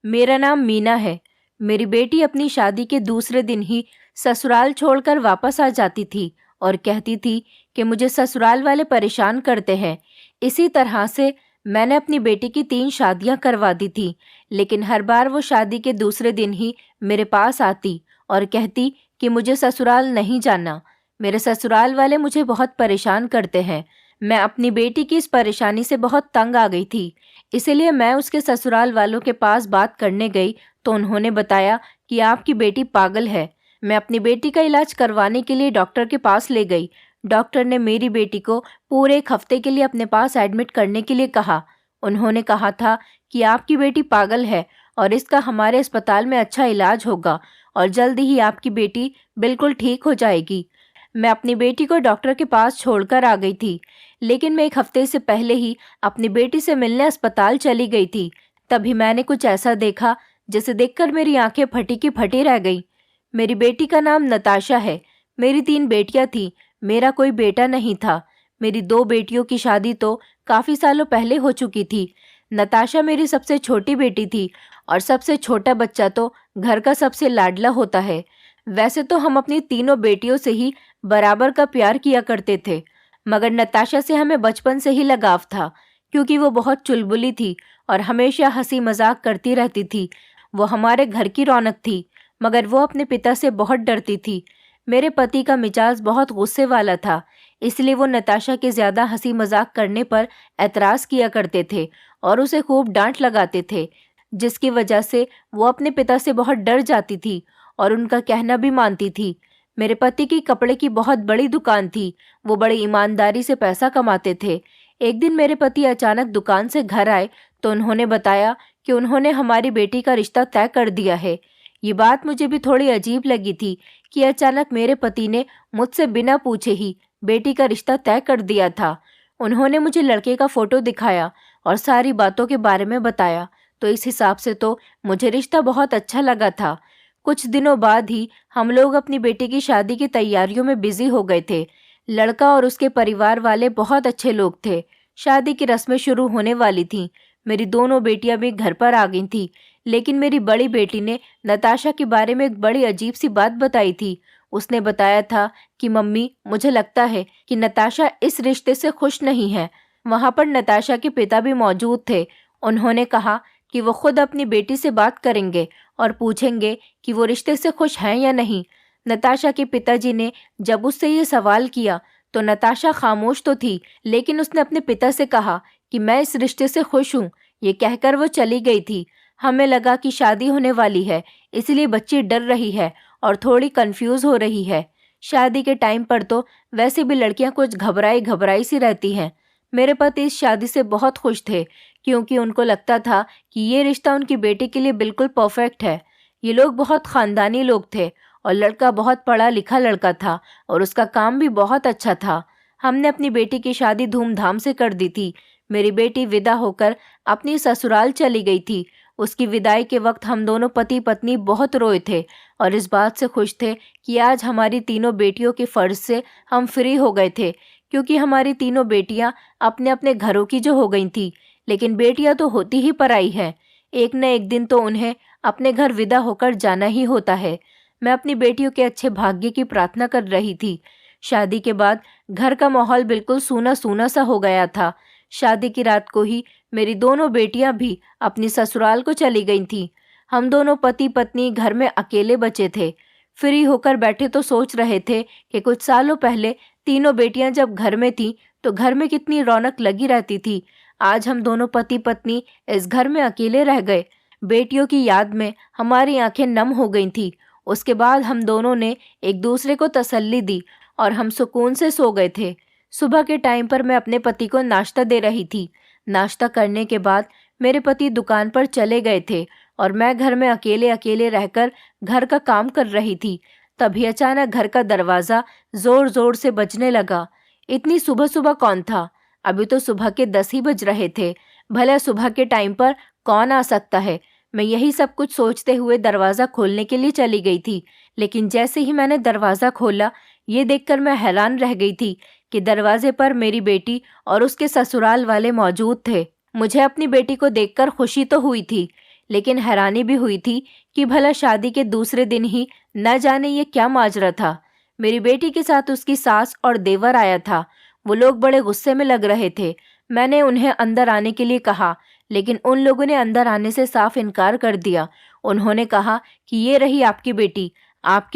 मेरा नाम मीना है। मेरी बेटी अपनी शादी के दूसरे दिन ही ससुराल छोड़कर वापस आ जाती थी और कहती थी कि मुझे ससुराल वाले परेशान करते हैं। इसी तरह से मैंने अपनी बेटी की 3 शादियां करवा दी थी, लेकिन हर बार वो शादी के दूसरे दिन ही मेरे पास आती और कहती कि मुझे ससुराल नहीं जाना। मेरे ससुराल वाले मुझे बहुत परेशान करते हैं। मैं अपनी बेटी की इस परेशानी से बहुत तंग आ गई थी। इसीलिए मैं उसके ससुराल वालों के पास बात करने गई तो उन्होंने बताया कि आपकी बेटी पागल है। मैं अपनी बेटी का इलाज करवाने के लिए डॉक्टर के पास ले गई। डॉक्टर ने मेरी बेटी को पूरे 1 हफ्ते के लिए अपने पास एडमिट करने के लिए कहा। उन्होंने कहा था कि आपकी बेटी पागल है और इसका हमारे अस्पताल में अच्छा इलाज होगा और जल्दी ही आपकी बेटी बिल्कुल ठीक हो जाएगी। मैं अपनी बेटी को डॉक्टर के पास छोड़कर आ गई थी, लेकिन मैं 1 हफ्ते से पहले ही अपनी बेटी से मिलने अस्पताल चली गई थी। तभी मैंने कुछ ऐसा देखा जिसे देखकर मेरी आंखें फटी की फटी रह गई। मेरी बेटी का नाम नताशा है। मेरी 3 बेटियां थी, मेरा कोई बेटा नहीं था। मेरी 2 बेटियों की शादी तो काफी सालों पहले हो चुकी थी। नताशा मेरी सबसे छोटी बेटी थी और सबसे छोटा बच्चा तो घर का सबसे लाडला होता है। वैसे तो हम अपनी तीनों बेटियों से ही बराबर का प्यार किया करते थे, मगर नताशा से हमें बचपन से ही लगाव था, क्योंकि वो बहुत चुलबुली थी और हमेशा हंसी मजाक करती रहती थी। वो हमारे घर की रौनक थी, मगर वो अपने पिता से बहुत डरती थी। मेरे पति का मिजाज बहुत गुस्से वाला था, इसलिए वो नताशा के ज्यादा हंसी मजाक करने पर एतराज किया करते थे और उसे खूब डांट लगाते थे, जिसकी वजह से वो अपने पिता से बहुत डर जाती थी और उनका कहना भी मानती थी। मेरे पति की कपड़े की बहुत बड़ी दुकान थी। वो बड़ी ईमानदारी से पैसा कमाते थे। एक दिन मेरे पति अचानक दुकान से घर आए तो उन्होंने बताया कि उन्होंने हमारी बेटी का रिश्ता तय कर दिया है। ये बात मुझे भी थोड़ी अजीब लगी थी कि अचानक मेरे पति ने मुझसे बिना पूछे ही बेटी का रिश्ता तय कर दिया था। उन्होंने मुझे लड़के का फोटो दिखाया और सारी बातों के बारे में बताया, तो इस हिसाब से तो मुझे रिश्ता बहुत अच्छा लगा था। कुछ दिनों बाद ही हम लोग अपनी बेटी की शादी की तैयारियों में बिजी हो गए थे। लड़का और उसके परिवार वाले बहुत अच्छे लोग थे। शादी की रस्में शुरू होने वाली थीं। मेरी दोनों बेटियां भी घर पर आ गई थीं, लेकिन मेरी बड़ी बेटी ने नताशा के बारे में एक बड़ी अजीब सी बात बताई थी। उसने बताया था कि मम्मी, मुझे लगता है कि नताशा इस रिश्ते से खुश नहीं है। वहां पर नताशा के पिता भी मौजूद थे। उन्होंने कहा कि वो खुद अपनी बेटी से बात करेंगे और पूछेंगे कि वो रिश्ते से खुश हैं या नहीं। नताशा के पिताजी ने जब उससे ये सवाल किया तो नताशा खामोश तो थी, लेकिन उसने अपने पिता से कहा कि मैं इस रिश्ते से खुश हूँ। ये कहकर वो चली गई थी। हमें लगा कि शादी होने वाली है, इसलिए बच्ची डर रही है और थोड़ी कंफ्यूज हो रही है। शादी के टाइम पर तो वैसे भी लड़कियां कुछ घबराई घबराई सी रहती हैं। मेरे पति इस शादी से बहुत खुश थे, क्योंकि उनको लगता था कि ये रिश्ता उनकी बेटी के लिए बिल्कुल परफेक्ट है। ये लोग बहुत खानदानी लोग थे और लड़का बहुत पढ़ा लिखा लड़का था और उसका काम भी बहुत अच्छा था। हमने अपनी बेटी की शादी धूमधाम से कर दी थी। मेरी बेटी विदा होकर अपनी ससुराल चली गई थी। उसकी विदाई के वक्त हम दोनों पति पत्नी बहुत रोए थे और इस बात से खुश थे कि आज हमारी तीनों बेटियों के फर्ज से हम फ्री हो गए थे, क्योंकि हमारी तीनों बेटियां अपने अपने घरों की जो हो गई थी। लेकिन बेटियां तो होती ही पराई हैं। एक न एक दिन तो उन्हें अपने घर विदा होकर जाना ही होता है। मैं अपनी बेटियों के अच्छे भाग्य की प्रार्थना कर रही थी। शादी के बाद घर का माहौल बिल्कुल सूना सूना सा हो गया था। शादी की रात को ही मेरी दोनों बेटियां भी अपनी ससुराल को चली गई थीं। हम दोनों पति पत्नी घर में अकेले बचे थे। फ्री होकर बैठे तो सोच रहे थे कि कुछ सालों पहले तीनों बेटियां जब घर में थीं तो घर में कितनी रौनक लगी रहती थी। आज हम दोनों पति पत्नी इस घर में अकेले रह गए। बेटियों की याद में हमारी आंखें नम हो गई थी। उसके बाद हम दोनों ने एक दूसरे को तसल्ली दी और हम सुकून से सो गए थे। सुबह के टाइम पर मैं अपने पति को नाश्ता दे रही थी। नाश्ता करने के बाद मेरे पति दुकान पर चले गए थे और मैं घर में अकेले अकेले रहकर घर का काम कर रही थी। तभी अचानक घर का दरवाजा जोर जोर से बजने लगा। इतनी सुबह सुबह कौन था? अभी तो सुबह के 10 ही बज रहे थे। भला सुबह के टाइम पर कौन आ सकता है? मैं यही सब कुछ सोचते हुए दरवाजा खोलने के लिए चली गई थी, लेकिन जैसे ही मैंने दरवाजा खोला, ये देखकर मैं हैरान रह गई थी कि दरवाजे पर मेरी बेटी और उसके ससुराल वाले मौजूद थे। मुझे अपनी बेटी को देखकर खुशी तो हुई थी, लेकिन हैरानी भी हुई थी कि भला शादी के दूसरे दिन ही न जाने ये क्या माजरा था। मेरी बेटी के साथ उसकी सास और देवर आया था। वो लोग बड़े गुस्से में लग रहे थे। मैंने उन्हें अंदर आने के लिए कहा, लेकिन उन लोगों ने अंदर आने से साफ इनकार कर दिया। उन्होंने कहा कि ये रही आपकी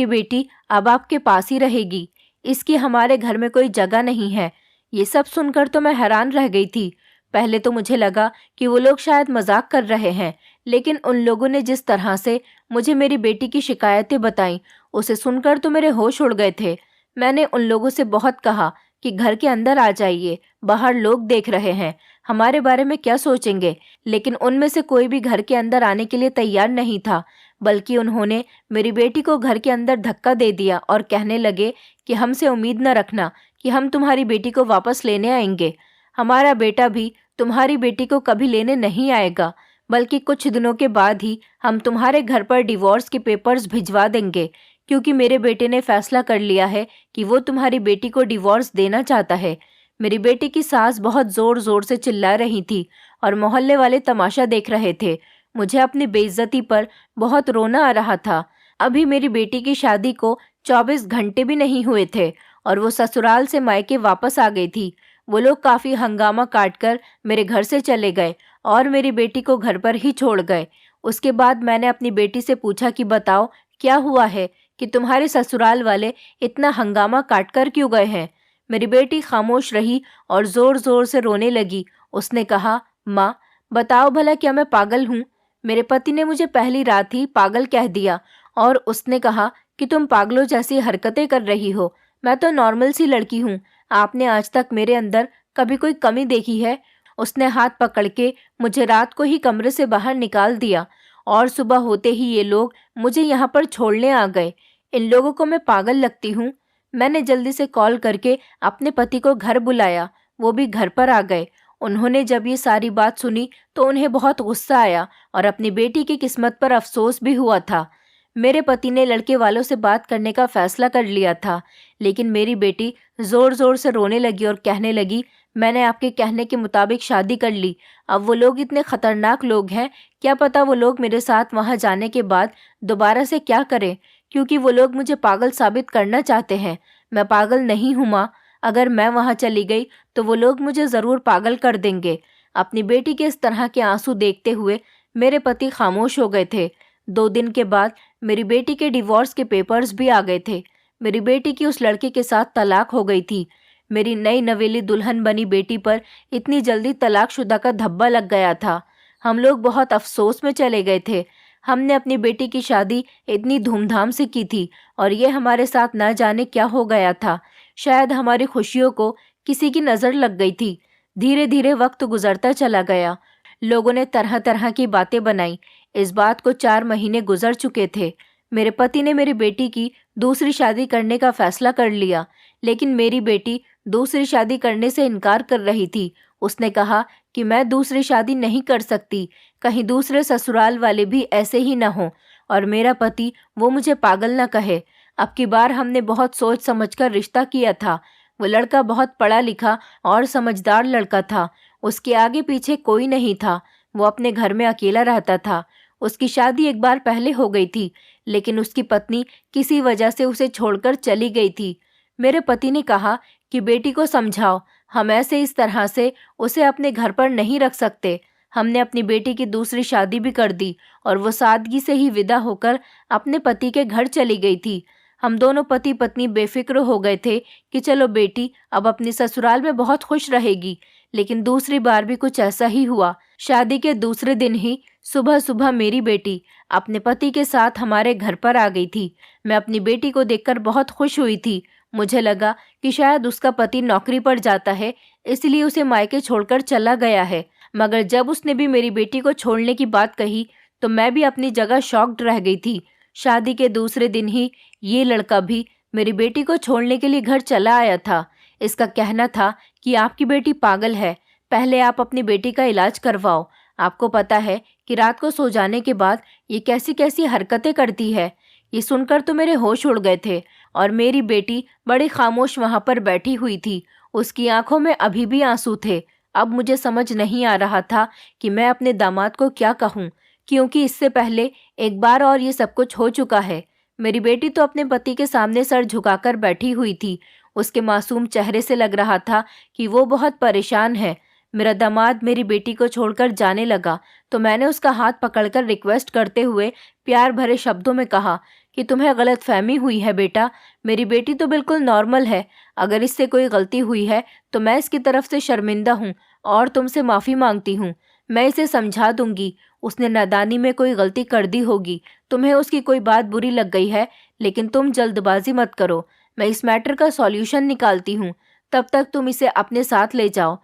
बेटी अब आपके पास ही रहेगी। इसकी हमारे घर में कोई जगह नहीं है। ये सब सुनकर तो मैं हैरान रह गई थी। पहले तो मुझे लगा कि वो लोग शायद मजाक कर रहे हैं, लेकिन उन लोगों ने जिस तरह से मुझे मेरी बेटी की शिकायतें बताईं, उसे सुनकर तो मेरे होश उड़ गए थे। मैंने उन लोगों से बहुत कहा कि घर के अंदर आ जाइए, बाहर लोग देख रहे हैं, हमारे बारे में क्या सोचेंगे, लेकिन उनमें से कोई भी घर के अंदर आने के लिए तैयार नहीं था। बल्कि उन्होंने मेरी बेटी को घर के अंदर धक्का दे दिया और कहने लगे कि हमसे उम्मीद न रखना कि हम तुम्हारी बेटी को वापस लेने आएंगे। हमारा बेटा भी तुम्हारी बेटी को कभी लेने नहीं आएगा, बल्कि कुछ दिनों के बाद ही हम तुम्हारे घर पर डिवोर्स के पेपर्स भिजवा देंगे, क्योंकि मेरे बेटे ने फैसला कर लिया है कि वो तुम्हारी बेटी को डिवोर्स देना चाहता है। मेरी बेटी की सास बहुत जोर जोर से चिल्ला रही थी और मोहल्ले वाले तमाशा देख रहे थे। मुझे अपनी बेइज्जती पर बहुत रोना आ रहा था। अभी मेरी बेटी की शादी को 24 घंटे भी नहीं हुए थे और वो ससुराल से मायके वापस आ गई थी। वो लोग काफ़ी हंगामा काटकर मेरे घर से चले गए और मेरी बेटी को घर पर ही छोड़ गए। उसके बाद मैंने अपनी बेटी से पूछा कि बताओ क्या हुआ है कि तुम्हारे ससुराल वाले इतना हंगामा काटकर क्यों गए हैं। मेरी बेटी खामोश रही और ज़ोर ज़ोर से रोने लगी। उसने कहा, माँ बताओ भला क्या मैं पागल हूँ? मेरे पति ने मुझे पहली रात ही पागल कह दिया और उसने कहा कि तुम पागलों जैसी हरकतें कर रही हो। मैं तो नॉर्मल सी लड़की हूँ। आपने आज तक मेरे अंदर कभी कोई कमी देखी है? उसने हाथ पकड़ के मुझे रात को ही कमरे से बाहर निकाल दिया और सुबह होते ही ये लोग मुझे यहाँ पर छोड़ने आ गए। इन लोगों को मैं पागल लगती हूँ। मैंने जल्दी से कॉल करके अपने पति को घर बुलाया। वो भी घर पर आ गए। उन्होंने जब ये सारी बात सुनी तो उन्हें बहुत गुस्सा आया और अपनी बेटी की किस्मत पर अफसोस भी हुआ था। मेरे पति ने लड़के वालों से बात करने का फैसला कर लिया था, लेकिन मेरी बेटी ज़ोर ज़ोर से रोने लगी और कहने लगी, मैंने आपके कहने के मुताबिक शादी कर ली। अब वो लोग इतने खतरनाक लोग हैं, क्या पता वो लोग मेरे साथ वहाँ जाने के बाद दोबारा से क्या करें, क्योंकि वो लोग मुझे पागल साबित करना चाहते हैं। मैं पागल नहीं हूँ माँ। अगर मैं वहाँ चली गई तो वो लोग मुझे ज़रूर पागल कर देंगे। अपनी बेटी के इस तरह के आंसू देखते हुए मेरे पति खामोश हो गए थे। 2 दिन के बाद मेरी बेटी के डिवोर्स के पेपर्स भी आ गए थे। मेरी बेटी की उस लड़के के साथ तलाक हो गई थी। मेरी नई नवेली दुल्हन बनी बेटी पर इतनी जल्दी तलाकशुदा का धब्बा लग गया था। हम लोग बहुत अफसोस में चले गए थे। हमने अपनी बेटी की शादी इतनी धूमधाम से की थी और ये हमारे साथ न जाने क्या हो गया था। शायद हमारी खुशियों को किसी की नज़र लग गई थी। धीरे धीरे वक्त गुजरता चला गया। लोगों ने तरह तरह की बातें बनाई। इस बात को 4 महीने गुजर चुके थे। मेरे पति ने मेरी बेटी की दूसरी शादी करने का फैसला कर लिया, लेकिन मेरी बेटी दूसरी शादी करने से इनकार कर रही थी। उसने कहा कि मैं दूसरी शादी नहीं कर सकती, कहीं दूसरे ससुराल वाले भी ऐसे ही न हों और मेरा पति वो मुझे पागल न कहे। अब की बार हमने बहुत सोच समझकर रिश्ता किया था। वो लड़का बहुत पढ़ा लिखा और समझदार लड़का था। उसके आगे पीछे कोई नहीं था। वो अपने घर में अकेला रहता था। उसकी शादी एक बार पहले हो गई थी, लेकिन उसकी पत्नी किसी वजह से उसे छोड़कर चली गई थी। मेरे पति ने कहा कि बेटी को समझाओ, हम ऐसे इस तरह से उसे अपने घर पर नहीं रख सकते। हमने अपनी बेटी की दूसरी शादी भी कर दी और वो सादगी से ही विदा होकर अपने पति के घर चली गई थी। हम दोनों पति पत्नी बेफिक्र हो गए थे कि चलो बेटी अब अपनी ससुराल में बहुत खुश रहेगी, लेकिन दूसरी बार भी कुछ ऐसा ही हुआ। शादी के दूसरे दिन ही सुबह सुबह मेरी बेटी अपने पति के साथ हमारे घर पर आ गई थी। मैं अपनी बेटी को देखकर बहुत खुश हुई थी। मुझे लगा कि शायद उसका पति नौकरी पर जाता है, इसलिए उसे मायके छोड़कर चला गया है। मगर जब उसने भी मेरी बेटी को छोड़ने की बात कही तो मैं भी अपनी जगह शॉक्ड रह गई थी। शादी के दूसरे दिन ही ये लड़का भी मेरी बेटी को छोड़ने के लिए घर चला आया था। इसका कहना था कि आपकी बेटी पागल है, पहले आप अपनी बेटी का इलाज करवाओ। आपको पता है कि रात को सो जाने के बाद ये कैसी कैसी हरकतें करती है। ये सुनकर तो मेरे होश उड़ गए थे और मेरी बेटी बड़ी खामोश वहाँ पर बैठी हुई थी। उसकी आंखों में अभी भी आंसू थे। अब मुझे समझ नहीं आ रहा था कि मैं अपने दामाद को क्या कहूँ, क्योंकि इससे पहले एक बार और ये सब कुछ हो चुका है। मेरी बेटी तो अपने पति के सामने सर झुकाकर बैठी हुई थी। उसके मासूम चेहरे से लग रहा था कि वो बहुत परेशान है। मेरा दामाद मेरी बेटी को छोड़कर जाने लगा तो मैंने उसका हाथ पकड़कर रिक्वेस्ट करते हुए प्यार भरे शब्दों में कहा कि तुम्हें गलतफहमी हुई है बेटा, मेरी बेटी तो बिल्कुल नॉर्मल है। अगर इससे कोई गलती हुई है तो मैं इसकी तरफ से शर्मिंदा हूँ और तुमसे माफ़ी मांगती हूँ। मैं इसे समझा दूंगी। उसने नादानी में कोई गलती कर दी होगी, तुम्हें उसकी कोई बात बुरी लग गई है, लेकिन तुम जल्दबाजी मत करो। मैं इस मैटर का सॉल्यूशन निकालती हूँ, तब तक तुम इसे अपने साथ ले जाओ।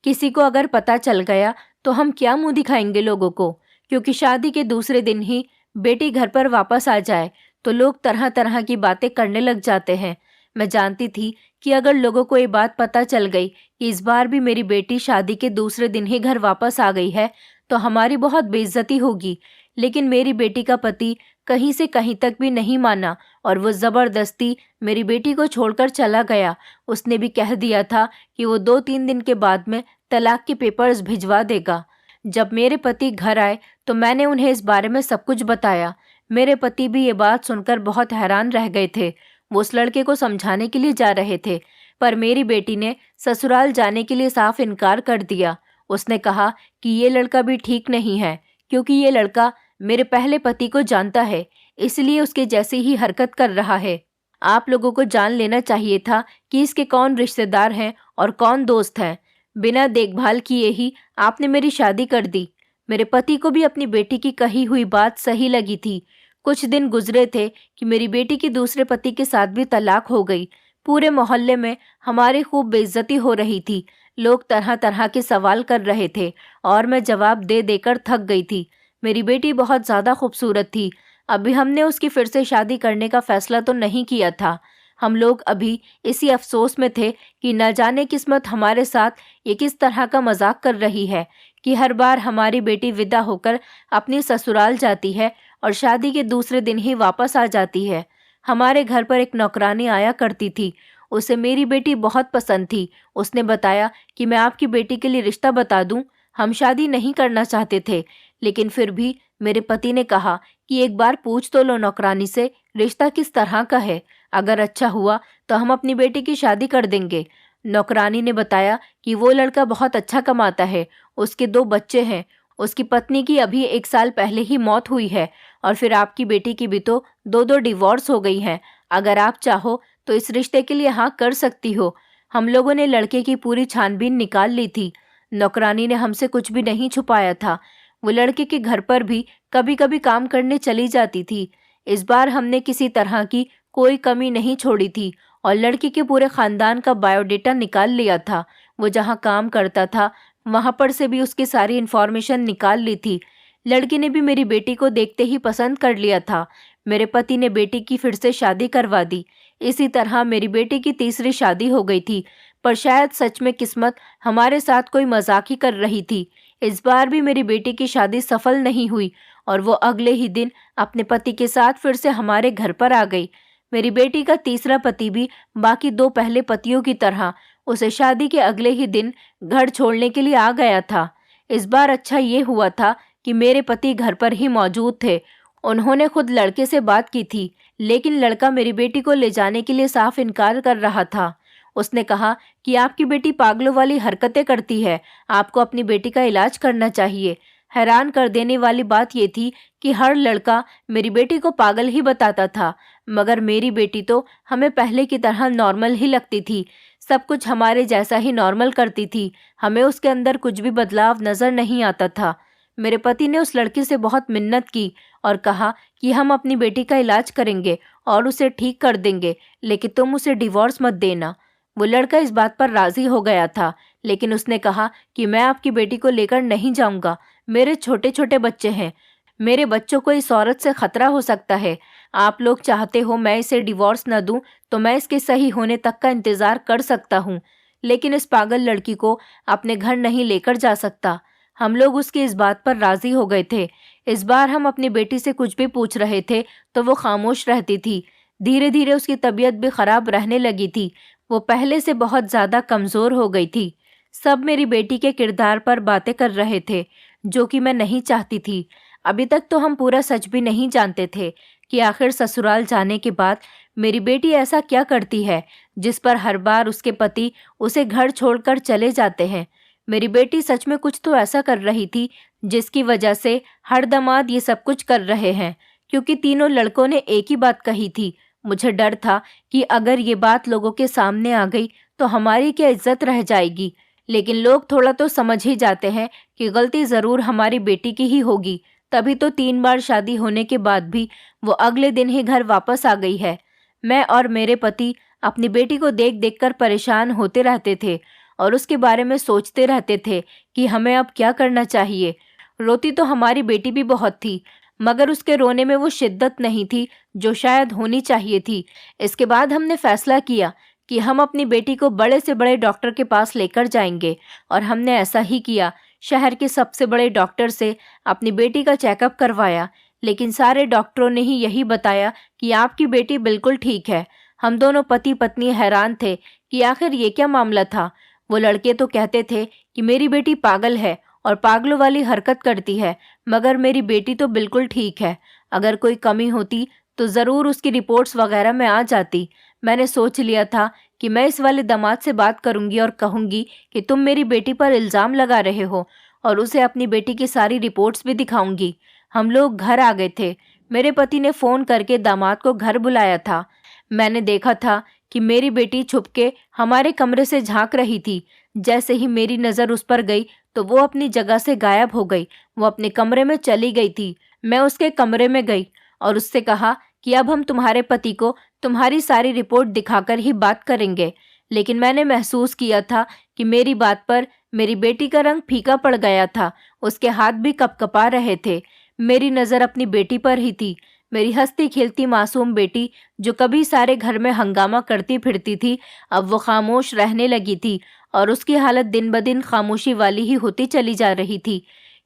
किसी को अगर पता चल गया तो हम क्या मुंह दिखाएंगे लोगों को, क्योंकि शादी के दूसरे दिन ही बेटी घर पर वापस आ जाए तो लोग तरह तरह की बातें करने लग जाते हैं। मैं जानती थी कि अगर लोगों को ये बात पता चल गई कि इस बार भी मेरी बेटी शादी के दूसरे दिन ही घर वापस आ गई है तो हमारी बहुत बेइज्जती होगी। लेकिन मेरी बेटी का पति कहीं से कहीं तक भी नहीं माना और वो ज़बरदस्ती मेरी बेटी को छोड़कर चला गया। उसने भी कह दिया था कि वो 2-3 दिन के बाद में तलाक के पेपर्स भिजवा देगा। जब मेरे पति घर आए तो मैंने उन्हें इस बारे में सब कुछ बताया। मेरे पति भी ये बात सुनकर बहुत हैरान रह गए थे। वो उस लड़के को समझाने के लिए जा रहे थे, पर मेरी बेटी ने ससुराल जाने के लिए साफ इनकार कर दिया। उसने कहा कि ये लड़का भी ठीक नहीं है, क्योंकि ये लड़का मेरे पहले पति को जानता है, इसलिए उसके जैसी ही हरकत कर रहा है। आप लोगों को जान लेना चाहिए था कि इसके कौन रिश्तेदार हैं और कौन दोस्त हैं। बिना देखभाल किए ही आपने मेरी शादी कर दी। मेरे पति को भी अपनी बेटी की कही हुई बात सही लगी थी। कुछ दिन गुजरे थे कि मेरी बेटी की दूसरे पति के साथ भी तलाक हो गई। पूरे मोहल्ले में हमारी खूब बेइज्जती हो रही थी। लोग तरह तरह के सवाल कर रहे थे और मैं जवाब दे देकर थक गई थी। मेरी बेटी बहुत ज़्यादा खूबसूरत थी। अभी हमने उसकी फिर से शादी करने का फैसला तो नहीं किया था। हम लोग अभी इसी अफसोस में थे कि न जाने किस्मत हमारे साथ ये किस तरह का मजाक कर रही है कि हर बार हमारी बेटी विदा होकर अपनी ससुराल जाती है और शादी के दूसरे दिन ही वापस आ जाती है। हमारे घर पर एक नौकरानी आया करती थी। उसे मेरी बेटी बहुत पसंद थी। उसने बताया कि मैं आपकी बेटी के लिए रिश्ता बता दूं। हम शादी नहीं करना चाहते थे, लेकिन फिर भी मेरे पति ने कहा कि एक बार पूछ तो लो नौकरानी से रिश्ता किस तरह का है। अगर अच्छा हुआ तो हम अपनी बेटी की शादी कर देंगे। नौकरानी ने बताया कि वो लड़का बहुत अच्छा कमाता है, उसके 2 बच्चे हैं। उसकी पत्नी की अभी 1 साल पहले ही मौत हुई है और फिर आपकी बेटी की भी तो 2-2 डिवोर्स हो गई हैं। अगर आप चाहो तो इस रिश्ते के लिए हाँ कर सकती हो। हम लोगों ने लड़के की पूरी छानबीन निकाल ली थी। नौकरानी ने हमसे कुछ भी नहीं छुपाया था। वो लड़के के घर पर भी कभी कभी काम करने चली जाती थी। इस बार हमने किसी तरह की कोई कमी नहीं छोड़ी थी और लड़की के पूरे खानदान का बायोडेटा निकाल लिया था। वो जहाँ काम करता था वहाँ पर से भी उसकी सारी इन्फॉर्मेशन निकाल ली थी। लड़की ने भी मेरी बेटी को देखते ही पसंद कर लिया था। मेरे पति ने बेटी की फिर से शादी करवा दी। इसी तरह मेरी बेटी की तीसरी शादी हो गई थी, पर शायद सच में किस्मत हमारे साथ कोई मजाक ही कर रही थी। इस बार भी मेरी बेटी की शादी सफल नहीं हुई और वो अगले ही दिन अपने पति के साथ फिर से हमारे घर पर आ गई। मेरी बेटी का तीसरा पति भी बाकी 2 पहले पतियों की तरह उसे शादी के अगले ही दिन घर छोड़ने के लिए आ गया था। इस बार अच्छा ये हुआ था कि मेरे पति घर पर ही मौजूद थे। उन्होंने खुद लड़के से बात की थी, लेकिन लड़का मेरी बेटी को ले जाने के लिए साफ इनकार कर रहा था। उसने कहा कि आपकी बेटी पागलों वाली हरकतें करती है, आपको अपनी बेटी का इलाज करना चाहिए। हैरान कर देने वाली बात ये थी कि हर लड़का मेरी बेटी को पागल ही बताता था, मगर मेरी बेटी तो हमें पहले की तरह नॉर्मल ही लगती थी। सब कुछ हमारे जैसा ही नॉर्मल करती थी। हमें उसके अंदर कुछ भी बदलाव नजर नहीं आता था। मेरे पति ने उस लड़की से बहुत मिन्नत की और कहा कि हम अपनी बेटी का इलाज करेंगे और उसे ठीक कर देंगे, लेकिन तुम उसे डिवोर्स मत देना। वो लड़का इस बात पर राजी हो गया था, लेकिन उसने कहा कि मैं आपकी बेटी को लेकर नहीं जाऊंगा। मेरे छोटे छोटे बच्चे हैं, मेरे बच्चों को इस औरत से खतरा हो सकता है। आप लोग चाहते हो मैं इसे डिवोर्स न दूं तो मैं इसके सही होने तक का इंतजार कर सकता हूं, लेकिन इस पागल लड़की को अपने घर नहीं लेकर जा सकता। हम लोग उसकी इस बात पर राजी हो गए थे। इस बार हम अपनी बेटी से कुछ भी पूछ रहे थे तो वो खामोश रहती थी। धीरे धीरे उसकी तबीयत भी खराब रहने लगी थी। वो पहले से बहुत ज्यादा कमजोर हो गई थी। सब मेरी बेटी के किरदार पर बातें कर रहे थे, जो कि मैं नहीं चाहती थी। अभी तक तो हम पूरा सच भी नहीं जानते थे कि आखिर ससुराल जाने के बाद मेरी बेटी ऐसा क्या करती है जिस पर हर बार उसके पति उसे घर छोड़कर चले जाते हैं। मेरी बेटी सच में कुछ तो ऐसा कर रही थी जिसकी वजह से हर दमाद ये सब कुछ कर रहे हैं, क्योंकि तीनों लड़कों ने एक ही बात कही थी। मुझे डर था कि अगर ये बात लोगों के सामने आ गई तो हमारी क्या इज्जत रह जाएगी। लेकिन लोग थोड़ा तो समझ ही जाते हैं कि गलती जरूर हमारी बेटी की ही होगी, तभी तो 3 बार शादी होने के बाद भी वो अगले दिन ही घर वापस आ गई है। मैं और मेरे पति अपनी बेटी को देख देख कर परेशान होते रहते थे और उसके बारे में सोचते रहते थे कि हमें अब क्या करना चाहिए। रोती तो हमारी बेटी भी बहुत थी, मगर उसके रोने में वो शिद्दत नहीं थी जो शायद होनी चाहिए थी। इसके बाद हमने फैसला किया कि हम अपनी बेटी को बड़े से बड़े डॉक्टर के पास लेकर जाएंगे, और हमने ऐसा ही किया। शहर के सबसे बड़े डॉक्टर से अपनी बेटी का चेकअप करवाया, लेकिन सारे डॉक्टरों ने ही यही बताया कि आपकी बेटी बिल्कुल ठीक है। हम दोनों पति पत्नी हैरान थे कि आखिर ये क्या मामला था। वो लड़के तो कहते थे कि मेरी बेटी पागल है और पागलों वाली हरकत करती है, मगर मेरी बेटी तो बिल्कुल ठीक है। अगर कोई कमी होती तो ज़रूर उसकी रिपोर्ट्स वगैरह में आ जाती। मैंने सोच लिया था कि मैं इस वाले दामाद से बात करूंगी और कहूंगी कि तुम मेरी बेटी पर इल्ज़ाम लगा रहे हो, और उसे अपनी बेटी की सारी रिपोर्ट्स भी दिखाऊंगी। हम लोग घर आ गए थे। मेरे पति ने फ़ोन करके दामाद को घर बुलाया था। मैंने देखा था कि मेरी बेटी छुपके हमारे कमरे से झांक रही थी। जैसे ही मेरी नज़र उस पर गई तो वो अपनी जगह से गायब हो गई। वो अपने कमरे में चली गई थी। मैं उसके कमरे में गई और उससे कहा कि अब हम तुम्हारे पति को तुम्हारी सारी रिपोर्ट दिखाकर ही बात करेंगे। लेकिन मैंने महसूस किया था कि मेरी बात पर मेरी बेटी का रंग फीका पड़ गया था। उसके हाथ भी कपकपा रहे थे। मेरी नज़र अपनी बेटी पर ही थी। मेरी हंसती खिलती मासूम बेटी, जो कभी सारे घर में हंगामा करती फिरती थी, अब वो खामोश रहने लगी थी, और उसकी हालत दिन ब दिन खामोशी वाली ही होती चली जा रही थी।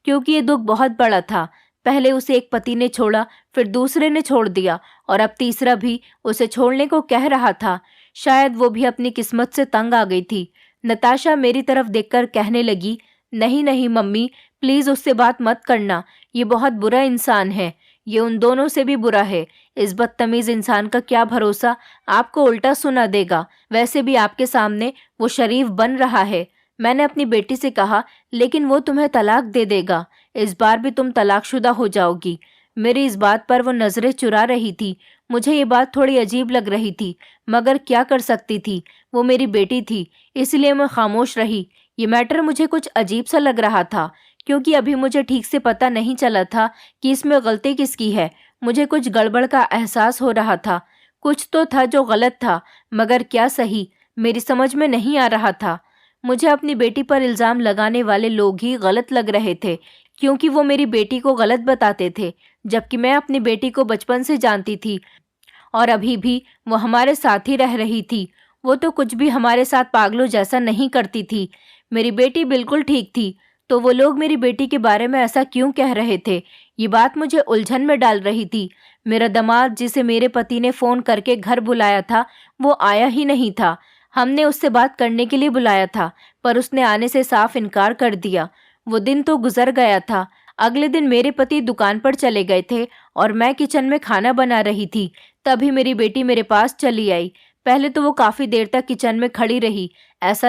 क्योंकि ये दुख बहुत बड़ा था। पहले उसे एक पति ने छोड़ा, फिर दूसरे ने छोड़ दिया, और अब तीसरा भी उसे छोड़ने को कह रहा था। शायद वो भी अपनी किस्मत से तंग आ गई थी। नताशा मेरी तरफ देखकर कहने लगी, नहीं नहीं मम्मी, प्लीज़ उससे बात मत करना। ये बहुत बुरा इंसान है। ये उन दोनों से भी बुरा है। इस बदतमीज़ इंसान का क्या भरोसा, आपको उल्टा सुना देगा। वैसे भी आपके सामने वो शरीफ बन रहा है। मैंने अपनी बेटी से कहा, लेकिन वो तुम्हें तलाक दे देगा। इस बार भी तुम तलाकशुदा हो जाओगी। मेरी इस बात पर वो नज़रें चुरा रही थी। मुझे ये बात थोड़ी अजीब लग रही थी, मगर क्या कर सकती थी। वो मेरी बेटी थी, इसलिए मैं खामोश रही। ये मैटर मुझे कुछ अजीब सा लग रहा था, क्योंकि अभी मुझे ठीक से पता नहीं चला था कि इसमें गलती किसकी है। मुझे कुछ गड़बड़ का एहसास हो रहा था। कुछ तो था जो गलत था, मगर क्या सही, मेरी समझ में नहीं आ रहा था। मुझे अपनी बेटी पर इल्ज़ाम लगाने वाले लोग ही गलत लग रहे थे, क्योंकि वो मेरी बेटी को गलत बताते थे, जबकि मैं अपनी बेटी को बचपन से जानती थी और अभी भी वो हमारे साथ ही रह रही थी। वो तो कुछ भी हमारे साथ पागलों जैसा नहीं करती थी। मेरी बेटी बिल्कुल ठीक थी, तो वो लोग मेरी बेटी के बारे में ऐसा क्यों कह रहे थे? ये बात मुझे उलझन में डाल रही थी। मेरा दामाद, जिसे मेरे पति ने फ़ोन करके घर बुलाया था, वो आया ही नहीं था। हमने उससे बात करने के लिए बुलाया था, पर उसने आने से साफ इनकार कर दिया। वो दिन तो गुजर गया था। अगले दिन मेरे पति दुकान पर चले गए थे और मैं किचन में खाना बना रही थी। तभी मेरी बेटी मेरे पास चली आई। पहले तो वो काफ़ी देर तक किचन में खड़ी रही। ऐसा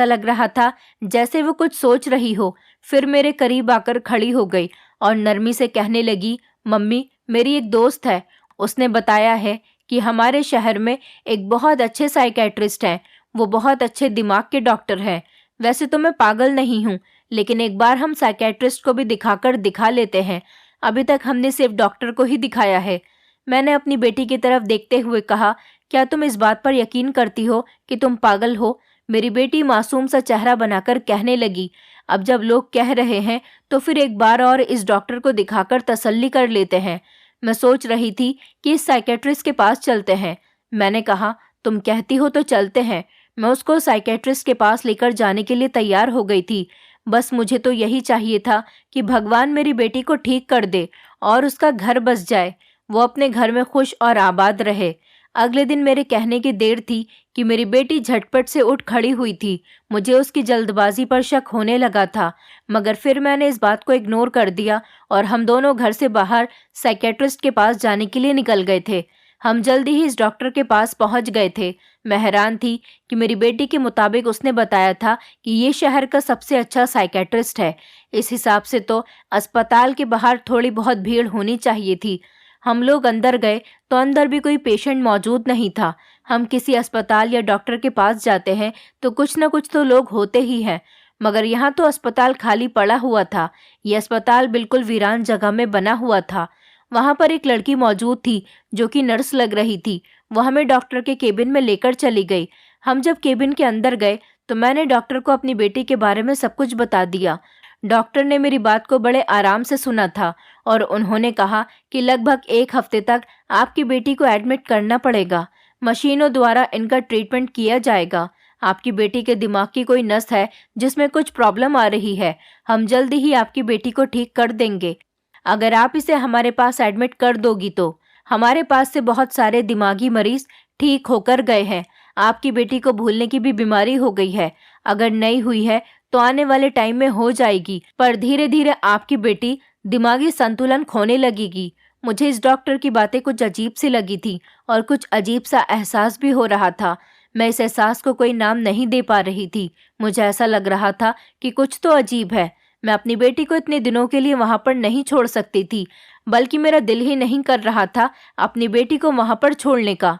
लग रहा था जैसे वो कुछ सोच रही हो। फिर मेरे करीब आकर खड़ी हो गई और नरमी से कहने लगी, मम्मी, मेरी एक दोस्त है। उसने बताया है कि हमारे शहर में एक बहुत अच्छे साइकेट्रिस्ट हैं। वो बहुत अच्छे दिमाग के डॉक्टर हैं। वैसे तो मैं पागल नहीं हूँ, लेकिन एक बार हम साइकेट्रिस्ट को भी दिखा लेते हैं। अभी तक हमने सिर्फ डॉक्टर को ही दिखाया है। मैंने अपनी बेटी की तरफ देखते हुए कहा, क्या तुम इस बात पर यकीन करती हो कि तुम पागल हो? मेरी बेटी मासूम सा चेहरा बनाकर कहने लगी, अब जब लोग कह रहे हैं तो फिर एक बार और इस डॉक्टर को दिखाकर तसल्ली कर लेते हैं। मैं सोच रही थी कि इस साइकेट्रिस्ट के पास चलते हैं। मैंने कहा, तुम कहती हो तो चलते हैं। मैं उसको साइकेट्रिस्ट के पास लेकर जाने के लिए तैयार हो गई थी। बस मुझे तो यही चाहिए था कि भगवान मेरी बेटी को ठीक कर दे और उसका घर बस जाए, वो अपने घर में खुश और आबाद रहे। अगले दिन मेरे कहने की देर थी कि मेरी बेटी झटपट से उठ खड़ी हुई थी। मुझे उसकी जल्दबाजी पर शक होने लगा था, मगर फिर मैंने इस बात को इग्नोर कर दिया और हम दोनों घर से बाहर साइकेट्रिस्ट के पास जाने के लिए निकल गए थे। हम जल्दी ही इस डॉक्टर के पास पहुंच गए थे। मैं हैरान थी कि मेरी बेटी के मुताबिक उसने बताया था कि ये शहर का सबसे अच्छा साइकेट्रिस्ट है। इस हिसाब से तो अस्पताल के बाहर थोड़ी बहुत भीड़ होनी चाहिए थी। हम लोग अंदर गए तो अंदर भी कोई पेशेंट मौजूद नहीं था। हम किसी अस्पताल या डॉक्टर के पास जाते हैं तो कुछ न कुछ तो लोग होते ही हैं, मगर यहाँ तो अस्पताल खाली पड़ा हुआ था। यह अस्पताल बिल्कुल वीरान जगह में बना हुआ था। वहाँ पर एक लड़की मौजूद थी जो कि नर्स लग रही थी। वह हमें डॉक्टर के केबिन में लेकर चली गई। हम जब केबिन के अंदर गए तो मैंने डॉक्टर को अपनी बेटी के बारे में सब कुछ बता दिया। डॉक्टर ने मेरी बात को बड़े आराम से सुना था और उन्होंने कहा कि लगभग 1 हफ्ते तक आपकी बेटी को एडमिट करना पड़ेगा। मशीनों द्वारा इनका ट्रीटमेंट किया जाएगा। आपकी बेटी के दिमाग की कोई नस है जिसमें कुछ प्रॉब्लम आ रही है। हम जल्दी ही आपकी बेटी को ठीक कर देंगे अगर आप इसे हमारे पास एडमिट कर दोगी तो। हमारे पास से बहुत सारे दिमागी मरीज ठीक होकर गए हैं। आपकी बेटी को भूलने की भी बीमारी हो गई है। अगर नहीं हुई है तो आने वाले टाइम में हो जाएगी, पर धीरे धीरे आपकी बेटी दिमागी संतुलन खोने लगेगी। मुझे इस डॉक्टर की बातें कुछ अजीब सी लगी थी और कुछ अजीब सा एहसास भी हो रहा था। मैं इस एहसास को कोई नाम नहीं दे पा रही थी। मुझे ऐसा लग रहा था कि कुछ तो अजीब है। मैं अपनी बेटी को इतने दिनों के लिए वहां पर नहीं छोड़ सकती थी, बल्कि मेरा दिल ही नहीं कर रहा था अपनी बेटी को वहां पर छोड़ने का,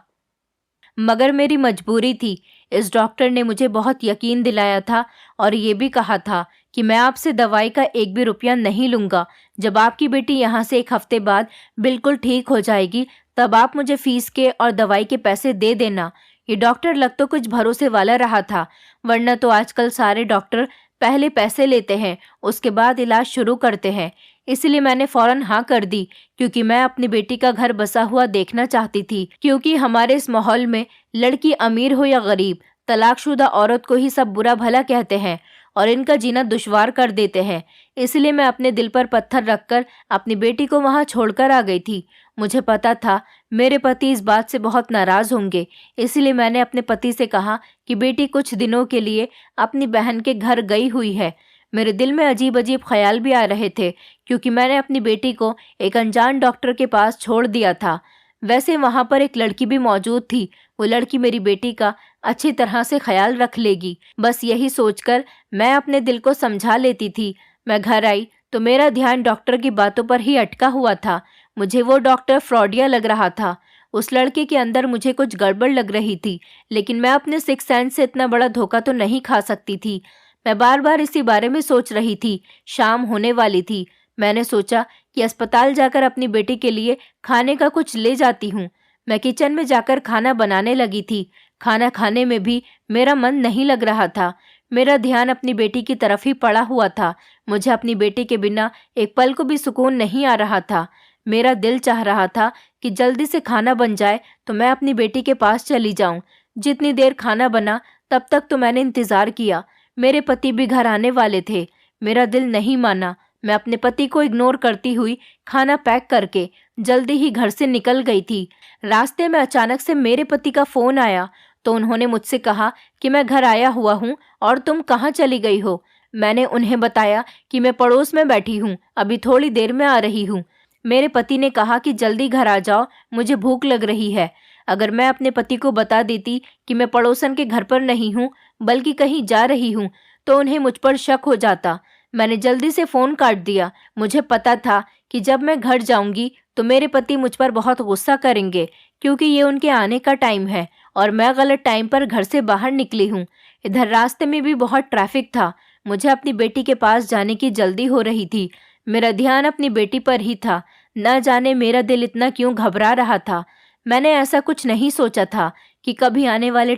मगर मेरी मजबूरी थी। इस डॉक्टर ने मुझे बहुत यकीन दिलाया था और ये भी कहा था कि मैं आपसे दवाई का 1 भी रुपया नहीं लूँगा। जब आपकी बेटी यहाँ से 1 हफ्ते बाद बिल्कुल ठीक हो जाएगी तब आप मुझे फीस के और दवाई के पैसे दे देना। ये डॉक्टर लग तो कुछ भरोसे वाला रहा था, वरना तो आजकल सारे डॉक्टर पहले पैसे लेते हैं उसके बाद इलाज शुरू करते हैं। इसलिए मैंने फौरन हाँ कर दी, क्योंकि मैं अपनी बेटी का घर बसा हुआ देखना चाहती थी। क्योंकि हमारे इस माहौल में लड़की अमीर हो या गरीब, तलाकशुदा औरत को ही सब बुरा भला कहते हैं और इनका जीना दुश्वार कर देते हैं। इसलिए मैं अपने दिल पर पत्थर रखकर अपनी बेटी को वहां छोड़कर आ गई थी। मुझे पता था मेरे पति इस बात से बहुत नाराज होंगे, इसलिए मैंने अपने पति से कहा कि बेटी कुछ दिनों के लिए अपनी बहन के घर गई हुई है। मेरे दिल में अजीब अजीब ख्याल भी आ रहे थे, क्योंकि मैंने अपनी बेटी को एक अनजान डॉक्टर के पास छोड़ दिया था। वैसे वहां पर एक लड़की भी मौजूद थी। वो लड़की मेरी बेटी का अच्छी तरह से ख्याल रख लेगी। बस यही सोचकर मैं अपने दिल को समझा लेती थी। मैं घर आई तो मेरा ध्यान डॉक्टर की बातों पर ही अटका हुआ था। मुझे वो डॉक्टर फ्रॉडिया लग रहा था। उस लड़के के अंदर मुझे कुछ गड़बड़ लग रही थी, लेकिन मैं अपने सिक्स सेंस से इतना बड़ा धोखा तो नहीं खा सकती थी। मैं बार बार इसी बारे में सोच रही थी। शाम होने वाली थी। मैंने सोचा कि अस्पताल जाकर अपनी बेटी के लिए खाने का कुछ ले जाती हूँ। मैं किचन में जाकर खाना बनाने लगी थी। खाना खाने में भी मेरा मन नहीं लग रहा था। मेरा ध्यान अपनी बेटी की तरफ ही पड़ा हुआ था। मुझे अपनी बेटी के बिना एक पल को भी सुकून नहीं आ रहा था। मेरा दिल चाह रहा था कि जल्दी से खाना बन जाए तो मैं अपनी बेटी के पास चली जाऊं। जितनी देर खाना बना तब तक तो मैंने इंतजार किया। मेरे पति भी घर आने वाले थे। मेरा दिल नहीं माना। मैं अपने पति को इग्नोर करती हुई खाना पैक करके जल्दी ही घर से निकल गई थी। रास्ते में अचानक से मेरे पति का फोन आया तो उन्होंने मुझसे कहा कि मैं घर आया हुआ हूँ और तुम कहाँ चली गई हो। मैंने उन्हें बताया कि मैं पड़ोस में बैठी हूँ, अभी थोड़ी देर में आ रही हूँ। मेरे पति ने कहा कि जल्दी घर आ जाओ, मुझे भूख लग रही है। अगर मैं अपने पति को बता देती कि मैं पड़ोसन के घर पर नहीं हूँ बल्कि कहीं जा रही हूँ तो उन्हें मुझ पर शक हो जाता। मैंने जल्दी से फ़ोन काट दिया। मुझे पता था कि जब मैं घर जाऊंगी तो मेरे पति मुझ पर बहुत गुस्सा करेंगे, क्योंकि ये उनके आने का टाइम है और मैं गलत टाइम पर घर से बाहर निकली हूँ। इधर रास्ते में भी बहुत ट्रैफिक था। मुझे अपनी बेटी के पास जाने की जल्दी हो रही थी। मेरा ध्यान अपनी बेटी पर ही था। न जाने मेरा दिल इतना क्यों घबरा रहा था। मैंने ऐसा कुछ नहीं सोचा था कि कभी आने वाले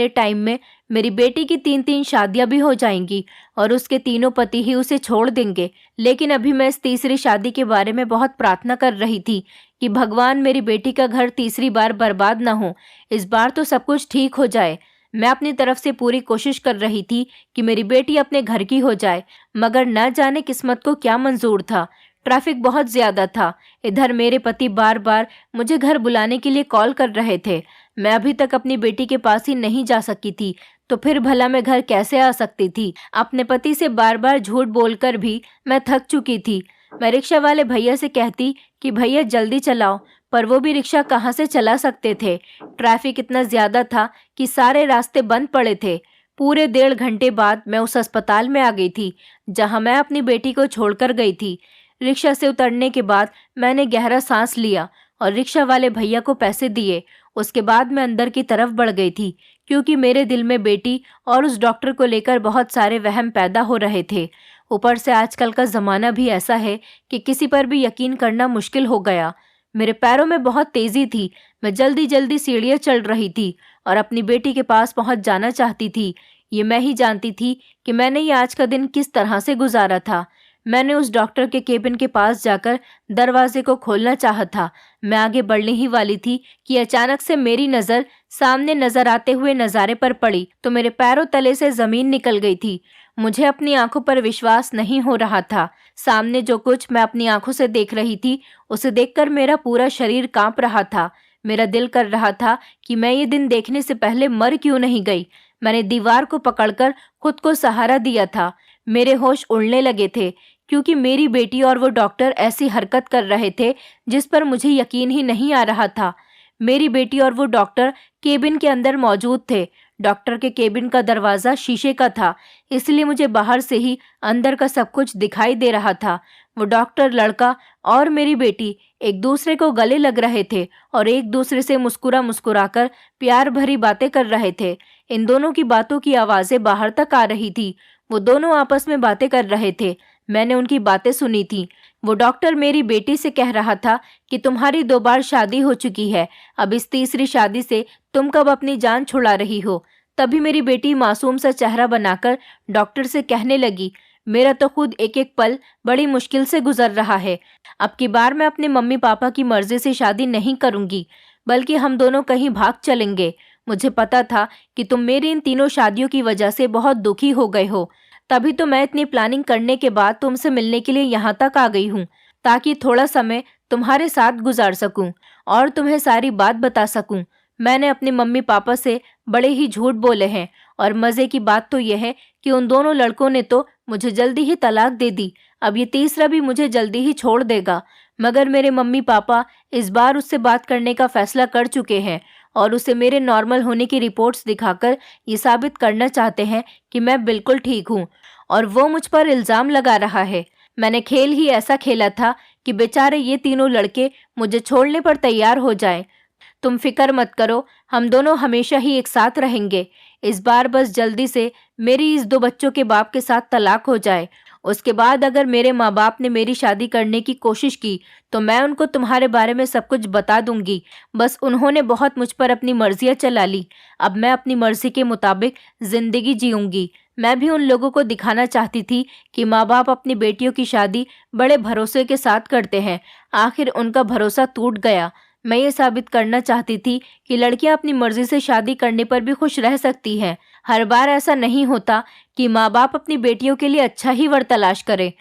टाइम में मेरी बेटी की 3-3 शादियां भी हो जाएंगी और उसके तीनों पति ही उसे छोड़ देंगे। लेकिन अभी मैं इस तीसरी शादी के बारे में बहुत प्रार्थना कर रही थी कि भगवान मेरी बेटी का घर तीसरी बार बर्बाद न हो। इस बार तो सब कुछ ठीक हो जाए। मैं अपनी तरफ से पूरी कोशिश कर रही थी कि मेरी बेटी अपने घर की हो जाए, मगर न जाने किस्मत को क्या मंजूर था। ट्रैफिक बहुत ज्यादा था। इधर मेरे पति बार बार मुझे घर बुलाने के लिए कॉल कर रहे थे। मैं अभी तक अपनी बेटी के पास ही नहीं जा सकी थी, तो फिर भला मैं घर कैसे आ सकती थी। अपने पति से बार बार झूठ बोलकर भी मैं थक चुकी थी। मैं रिक्शा वाले भैया से कहती कि भैया जल्दी चलाओ, पर वो भी रिक्शा कहाँ से चला सकते थे। ट्रैफिक इतना ज्यादा था कि सारे रास्ते बंद पड़े थे। पूरे 1.5 घंटे बाद मैं उस अस्पताल में आ गई थी जहां मैं अपनी बेटी को छोड़कर गई थी। रिक्शा से उतरने के बाद मैंने गहरा सांस लिया और रिक्शा वाले भैया को पैसे दिए। उसके बाद मैं अंदर की तरफ बढ़ गई थी, क्योंकि मेरे दिल में बेटी और उस डॉक्टर को लेकर बहुत सारे वहम पैदा हो रहे थे। ऊपर से आजकल का ज़माना भी ऐसा है कि किसी पर भी यकीन करना मुश्किल हो गया। मेरे पैरों में बहुत तेज़ी थी। मैं जल्दी जल्दी सीढ़ियाँ चढ़ रही थी और अपनी बेटी के पास पहुंच जाना चाहती थी। ये मैं ही जानती थी कि मैंने ये आज का दिन किस तरह से गुजारा था। मैंने उस डॉक्टर के केबिन के पास जाकर दरवाजे को खोलना चाहा था। मैं आगे बढ़ने ही वाली थी कि अचानक से मेरी नज़र सामने नजर आते हुए नज़ारे पर पड़ी तो मेरे पैरों तले से ज़मीन निकल गई थी। मुझे अपनी आंखों पर विश्वास नहीं हो रहा था। सामने जो कुछ मैं अपनी आंखों से देख रही थी, उसे देखकर मेरा पूरा शरीर कांप रहा था। मेरा दिल कर रहा था कि मैं ये दिन देखने से पहले मर क्यों नहीं गई। मैंने दीवार को पकड़कर खुद को सहारा दिया था। मेरे होश उड़ने लगे थे, क्योंकि मेरी बेटी और वो डॉक्टर ऐसी हरकत कर रहे थे जिस पर मुझे यकीन ही नहीं आ रहा था। मेरी बेटी और वो डॉक्टर केबिन के अंदर मौजूद थे। डॉक्टर के केबिन का दरवाज़ा शीशे का था, इसलिए मुझे बाहर से ही अंदर का सब कुछ दिखाई दे रहा था। वो डॉक्टर लड़का और मेरी बेटी एक दूसरे को गले लग रहे थे और एक दूसरे से मुस्कुरा मुस्कुराकर प्यार भरी बातें कर रहे थे। इन दोनों की बातों की आवाज़ें बाहर तक आ रही थी। वो दोनों आपस में बातें कर रहे थे। मैंने उनकी बातें सुनी थी। वो डॉक्टर मेरी बेटी से कह रहा था कि तुम्हारी 2 बार शादी हो चुकी है, अब इस तीसरी शादी से तुम कब अपनी जान छुड़ा रही हो। तभी मेरी बेटी मासूम सा चेहरा बनाकर डॉक्टर से कहने लगी, मेरा तो खुद एक एक पल बड़ी मुश्किल से गुजर रहा है। अब की बार मैं अपने मम्मी पापा की मर्जी से शादी नहीं करूंगी, बल्कि हम दोनों कहीं भाग चलेंगे। मुझे पता था कि तुम मेरी इन तीनों शादियों की वजह से बहुत दुखी हो गए हो, तभी तो मैं इतनी प्लानिंग करने के बाद तुमसे मिलने के लिए यहाँ तक आ गई हूँ, ताकि थोड़ा समय तुम्हारे साथ गुजार सकूं और तुम्हें सारी बात बता सकूं। मैंने अपने मम्मी पापा से बड़े ही झूठ बोले हैं, और मज़े की बात तो यह है कि उन दोनों लड़कों ने तो मुझे जल्दी ही तलाक दे दी। अब ये तीसरा भी मुझे जल्दी ही छोड़ देगा। मगर मेरे मम्मी पापा इस बार उससे बात करने का फैसला कर चुके हैं और उसे मेरे नॉर्मल होने की रिपोर्ट्स दिखाकर ये साबित करना चाहते हैं कि मैं बिल्कुल ठीक हूँ, और वो मुझ पर इल्ज़ाम लगा रहा है। मैंने खेल ही ऐसा खेला था कि बेचारे ये तीनों लड़के मुझे छोड़ने पर तैयार हो जाएं। तुम फिक्र मत करो, हम दोनों हमेशा ही एक साथ रहेंगे। इस बार बस जल्दी से मेरी इस 2 बच्चों के बाप के साथ तलाक हो जाए। उसके बाद अगर मेरे माँ बाप ने मेरी शादी करने की कोशिश की तो मैं उनको तुम्हारे बारे में सब कुछ बता दूंगी। बस उन्होंने बहुत मुझ पर अपनी मर्जियाँ चला ली। अब मैं अपनी मर्जी के मुताबिक जिंदगी जीऊंगी। मैं भी उन लोगों को दिखाना चाहती थी कि माँ बाप अपनी बेटियों की शादी बड़े भरोसे के साथ करते हैं। आखिर उनका भरोसा टूट गया। मैं ये साबित करना चाहती थी कि लड़कियां अपनी मर्जी से शादी करने पर भी खुश रह सकती हैं। हर बार ऐसा नहीं होता कि माँ बाप अपनी बेटियों के लिए अच्छा ही वर तलाश करें।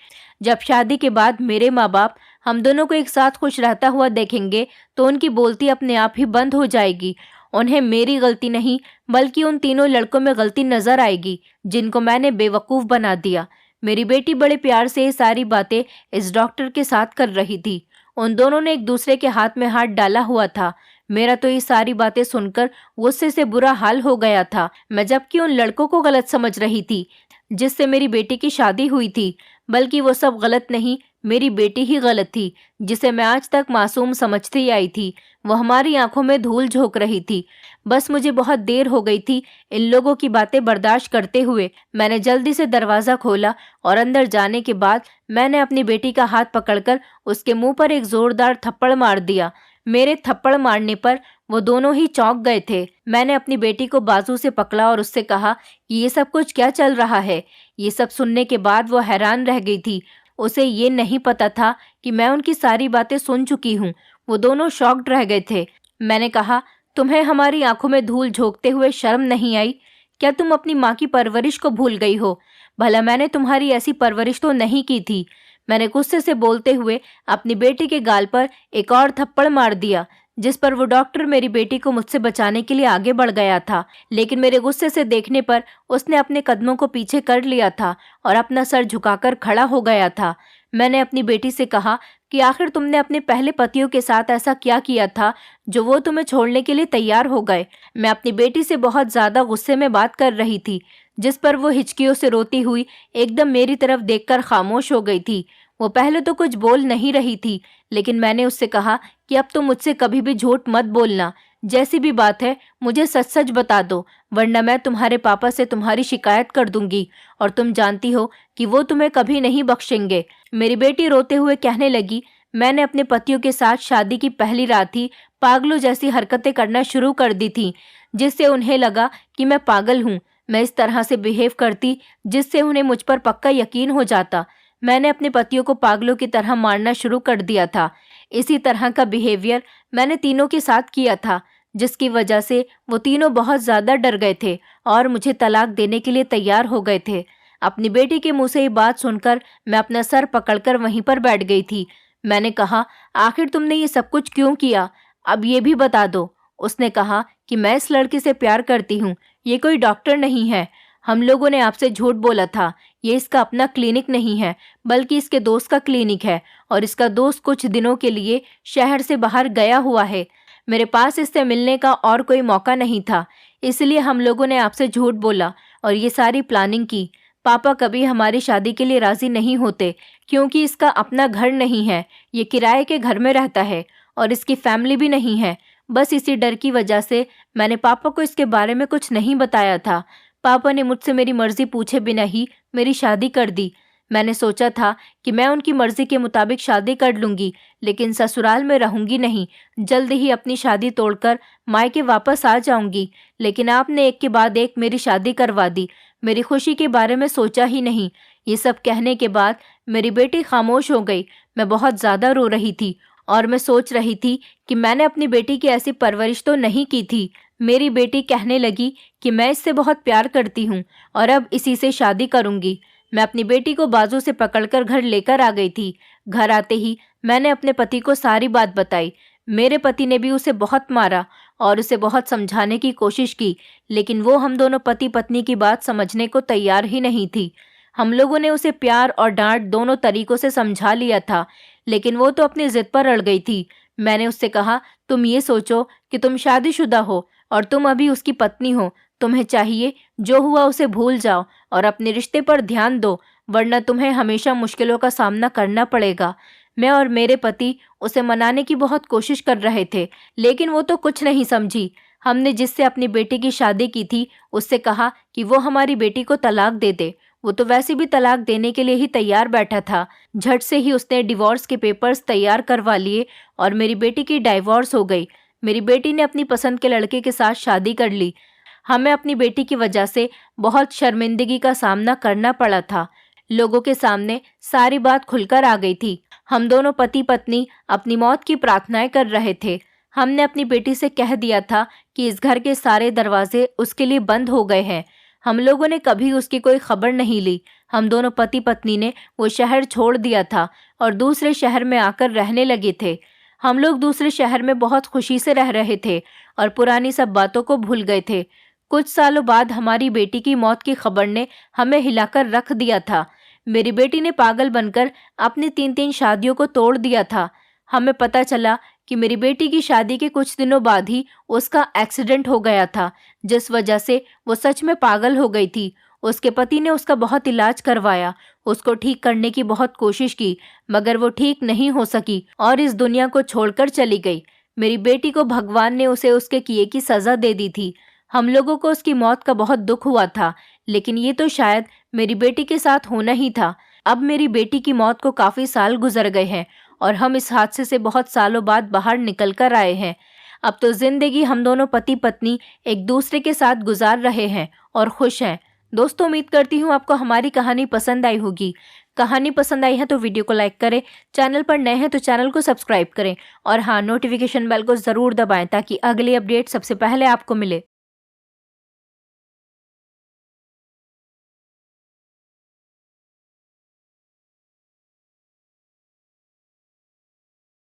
जब शादी के बाद मेरे माँ बाप हम दोनों को एक साथ खुश रहता हुआ देखेंगे तो उनकी बोलती अपने आप ही बंद हो जाएगी। उन्हें मेरी गलती नहीं, बल्कि उन तीनों लड़कों में गलती नजर आएगी जिनको मैंने बेवकूफ़ बना दिया। मेरी बेटी बड़े प्यार से ये सारी बातें इस डॉक्टर के साथ कर रही थी। उन दोनों ने एक दूसरे के हाथ में हाथ डाला हुआ था। मेरा तो ये सारी बातें सुनकर गुस्से से बुरा हाल हो गया था। मैं जबकि उन लड़कों को गलत समझ रही थी जिससे मेरी बेटी की शादी हुई थी, बल्कि वो सब गलत नहीं, मेरी बेटी ही गलत थी जिसे मैं आज तक मासूम समझती आई थी। वो हमारी आंखों में धूल झोंक रही थी। बस मुझे बहुत देर हो गई थी इन लोगों की बातें बर्दाश्त करते हुए। मैंने जल्दी से दरवाज़ा खोला और अंदर जाने के बाद मैंने अपनी बेटी का हाथ पकड़कर उसके मुंह पर एक जोरदार थप्पड़ मार दिया। मेरे थप्पड़ मारने पर वो दोनों ही चौंक गए थे। मैंने अपनी बेटी को बाजू से पकड़ा और उससे कहा कि ये सब कुछ क्या चल रहा है। ये सब सुनने के बाद वो हैरान रह गई थी। उसे ये नहीं पता था कि मैं उनकी सारी बातें सुन चुकी हूँ। वो दोनों शॉक्ड रह गए थे। मैंने कहा, तुम्हें हमारी आंखों में धूल झोंकते हुए शर्म नहीं आई? क्या तुम अपनी माँ की परवरिश को भूल गई हो? भला मैंने तुम्हारी ऐसी परवरिश तो नहीं की थी। मैंने गुस्से से बोलते हुए अपनी बेटी के गाल पर एक और थप्पड़ मार दिया, जिस पर वो डॉक्टर मेरी बेटी को मुझसे बचाने के लिए आगे बढ़ गया था। लेकिन मेरे गुस्से से देखने पर उसने अपने कदमों को पीछे कर लिया था और अपना सर झुकाकर खड़ा हो गया था। मैंने अपनी बेटी से कहा कि आखिर तुमने अपने पहले पतियों के साथ ऐसा क्या किया था जो वो तुम्हें छोड़ने के लिए तैयार हो गए। मैं अपनी बेटी से बहुत ज्यादा गुस्से में बात कर रही थी, जिस पर वो हिचकियों से रोती हुई एकदम मेरी तरफ देखकर खामोश हो गई थी। वो पहले तो कुछ बोल नहीं रही थी, लेकिन मैंने उससे कहा कि अब तुम मुझसे कभी भी झूठ मत बोलना। जैसी भी बात है मुझे सच सच बता दो, वरना मैं तुम्हारे पापा से तुम्हारी शिकायत कर दूंगी और तुम जानती हो कि वो तुम्हें कभी नहीं बख्शेंगे। मेरी बेटी रोते हुए कहने लगी, मैंने अपने पतियों के साथ शादी की पहली रात ही पागलों जैसी हरकतें करना शुरू कर दी थी, जिससे उन्हें लगा कि मैं पागल हूँ। मैं इस तरह से बिहेव करती जिससे उन्हें मुझ पर पक्का यकीन हो जाता। मैंने अपने पतियों को पागलों की तरह मारना शुरू कर दिया था। इसी तरह का बिहेवियर मैंने तीनों के साथ किया था, जिसकी वजह से वो तीनों बहुत ज्यादा डर गए थे और मुझे तलाक देने के लिए तैयार हो गए थे। अपनी बेटी के मुंह से ये बात सुनकर मैं अपना सर पकड़कर वहीं पर बैठ गई थी। मैंने कहा, आखिर तुमने ये सब कुछ क्यों किया? अब ये भी बता दो। उसने कहा कि मैं इस लड़के से प्यार करती हूँ, ये कोई डॉक्टर नहीं है। हम लोगों ने आपसे झूठ बोला था। ये इसका अपना क्लिनिक नहीं है, बल्कि इसके दोस्त का क्लिनिक है और इसका दोस्त कुछ दिनों के लिए शहर से बाहर गया हुआ है। मेरे पास इससे मिलने का और कोई मौका नहीं था, इसलिए हम लोगों ने आपसे झूठ बोला और ये सारी प्लानिंग की। पापा कभी हमारी शादी के लिए राजी नहीं होते, क्योंकि इसका अपना घर नहीं है, ये किराए के घर में रहता है और इसकी फैमिली भी नहीं है। बस इसी डर की वजह से मैंने पापा को इसके बारे में कुछ नहीं बताया था। पापा ने मुझसे मेरी मर्जी पूछे बिना ही मेरी शादी कर दी। मैंने सोचा था कि मैं उनकी मर्जी के मुताबिक शादी कर लूंगी, लेकिन ससुराल में रहूंगी नहीं, जल्द ही अपनी शादी तोड़कर मायके वापस आ जाऊंगी। लेकिन आपने एक के बाद एक मेरी शादी करवा दी। मेरी खुशी के बारे में सोचा ही नहीं। ये सब कहने के बाद मेरी बेटी खामोश हो गई। मैं बहुत ज्यादा रो रही थी और मैं सोच रही थी कि मैंने अपनी बेटी की ऐसी परवरिश तो नहीं की थी। मेरी बेटी कहने लगी कि मैं इससे बहुत प्यार करती हूँ और अब इसी से शादी करूंगी। मैं अपनी बेटी को बाजू से पकड़कर घर लेकर आ गई थी। घर आते ही मैंने अपने पति को सारी बात बताई। मेरे पति ने भी उसे बहुत मारा और उसे बहुत समझाने की कोशिश की, लेकिन वो हम दोनों पति पत्नी की बात समझने को तैयार ही नहीं थी। हम लोगों ने उसे प्यार और डांट दोनों तरीकों से समझा लिया था, लेकिन वो तो अपनी जिद पर अड़ गई थी। मैंने उससे कहा, तुम ये सोचो कि तुम शादीशुदा हो और तुम अभी उसकी पत्नी हो। तुम्हें चाहिए जो हुआ उसे भूल जाओ और अपने रिश्ते पर ध्यान दो, वरना तुम्हें हमेशा मुश्किलों का सामना करना पड़ेगा। मैं और मेरे पति उसे मनाने की बहुत कोशिश कर रहे थे, लेकिन वो तो कुछ नहीं समझी। हमने जिससे अपनी बेटी की शादी की थी उससे कहा कि वो हमारी बेटी को तलाक दे दे। वो तो वैसे भी तलाक देने के लिए ही तैयार बैठा था। झट से ही उसने डिवोर्स के पेपर्स तैयार करवा लिए और मेरी बेटी की डाइवोर्स हो गई। मेरी बेटी ने अपनी पसंद के लड़के के साथ शादी कर ली। हमें अपनी बेटी की वजह से बहुत शर्मिंदगी का सामना करना पड़ा था। लोगों के सामने सारी बात खुलकर आ गई थी। हम दोनों पति पत्नी अपनी मौत की प्रार्थनाएं कर रहे थे। हमने अपनी बेटी से कह दिया था कि इस घर के सारे दरवाजे उसके लिए बंद हो गए हैं। हम लोगों ने कभी उसकी कोई खबर नहीं ली। हम दोनों पति पत्नी ने वो शहर छोड़ दिया था और दूसरे शहर में आकर रहने लगे थे। हम लोग दूसरे शहर में बहुत खुशी से रह रहे थे और पुरानी सब बातों को भूल गए थे। कुछ सालों बाद हमारी बेटी की मौत की खबर ने हमें हिलाकर रख दिया था। मेरी बेटी ने पागल बनकर अपनी 3-3 शादियों को तोड़ दिया था। हमें पता चला कि मेरी बेटी की शादी के कुछ दिनों बाद ही उसका एक्सीडेंट हो गया था, जिस वजह से वो सच में पागल हो गई थी। उसके पति ने उसका बहुत इलाज करवाया, उसको ठीक करने की बहुत कोशिश की, मगर वो ठीक नहीं हो सकी और इस दुनिया को छोड़कर चली गई। मेरी बेटी को भगवान ने उसे उसके किए की सजा दे दी थी। हम लोगों को उसकी मौत का बहुत दुख हुआ था, लेकिन ये तो शायद मेरी बेटी के साथ होना ही था। अब मेरी बेटी की मौत को काफी साल गुजर गए हैं और हम इस हादसे से बहुत सालों बाद बाहर निकल कर आए हैं। अब तो जिंदगी हम दोनों पति पत्नी एक दूसरे के साथ गुजार रहे हैं और खुश हैं। दोस्तों, उम्मीद करती हूँ आपको हमारी कहानी पसंद आई होगी। कहानी पसंद आई है तो वीडियो को लाइक करें, चैनल पर नए हैं तो चैनल को सब्सक्राइब करें और हाँ, नोटिफिकेशन बेल को ज़रूर दबाएं ताकि अगली अपडेट सबसे पहले आपको मिले।